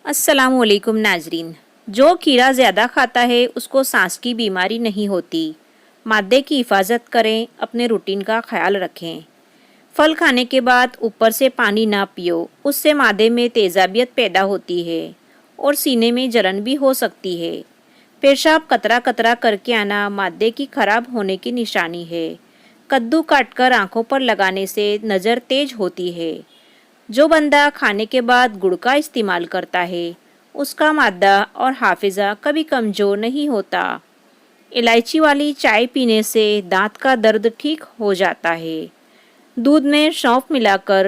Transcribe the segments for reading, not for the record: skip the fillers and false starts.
السلام علیکم ناظرین۔ جو کیڑا زیادہ کھاتا ہے اس کو سانس کی بیماری نہیں ہوتی۔ معدے کی حفاظت کریں، اپنے روٹین کا خیال رکھیں۔ پھل کھانے کے بعد اوپر سے پانی نہ پیو، اس سے معدے میں تیزابیت پیدا ہوتی ہے اور سینے میں جلن بھی ہو سکتی ہے۔ پیشاب قطرہ قطرہ کر کے آنا معدے کی خراب ہونے کی نشانی ہے۔ کدو کاٹ کر آنکھوں پر لگانے سے نظر تیز ہوتی ہے۔ جو بندہ کھانے کے بعد گڑ کا استعمال کرتا ہے اس کا معدہ اور حافظہ کبھی کمزور نہیں ہوتا۔ الائچی والی چائے پینے سے دانت کا درد ٹھیک ہو جاتا ہے۔ دودھ میں سونف ملا کر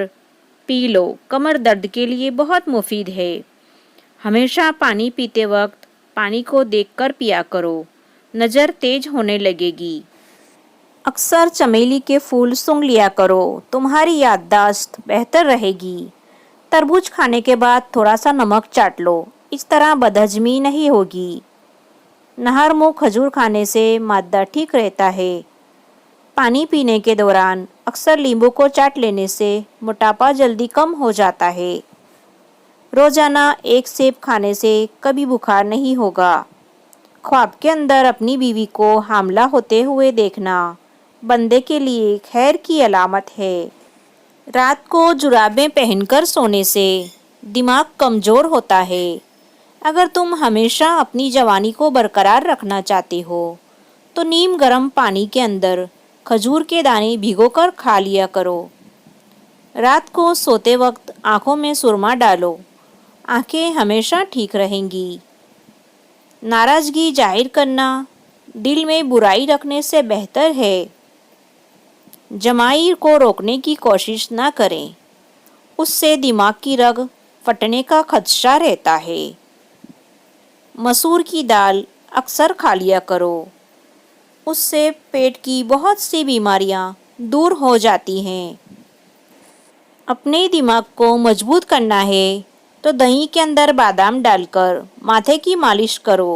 پی لو، کمر درد کے لیے بہت مفید ہے۔ ہمیشہ پانی پیتے وقت پانی کو دیکھ کر پیا کرو، نظر تیز ہونے لگے گی۔ اکثر چمیلی کے پھول سونگھ لیا کرو، تمہاری یادداشت بہتر رہے گی۔ تربوز کھانے کے بعد تھوڑا سا نمک چاٹ لو، اس طرح بدہضمی نہیں ہوگی۔ نہر منہ کھجور کھانے سے معدہ ٹھیک رہتا ہے۔ پانی پینے کے دوران اکثر لیمبو کو چاٹ لینے سے موٹاپا جلدی کم ہو جاتا ہے۔ روزانہ ایک سیب کھانے سے کبھی بخار نہیں ہوگا۔ خواب کے اندر اپنی بیوی کو حاملہ ہوتے ہوئے دیکھنا بندے کے لیے خیر کی علامت ہے۔ رات کو جرابیں پہن کر سونے سے دماغ کمزور ہوتا ہے۔ اگر تم ہمیشہ اپنی جوانی کو برقرار رکھنا چاہتے ہو تو نیم گرم پانی کے اندر کھجور کے دانے بھگو کر کھا لیا کرو۔ رات کو سوتے وقت آنکھوں میں سرما ڈالو، آنکھیں ہمیشہ ٹھیک رہیں گی۔ ناراضگی ظاہر کرنا دل میں برائی رکھنے سے بہتر ہے۔ جمائی کو روکنے کی کوشش نہ کریں، اس سے دماغ کی رگ پھٹنے کا خدشہ رہتا ہے۔ مسور کی دال اکثر کھا لیا کرو، اس سے پیٹ کی بہت سی بیماریاں دور ہو جاتی ہیں۔ اپنے دماغ کو مضبوط کرنا ہے تو دہی کے اندر بادام ڈال کر ماتھے کی مالش کرو۔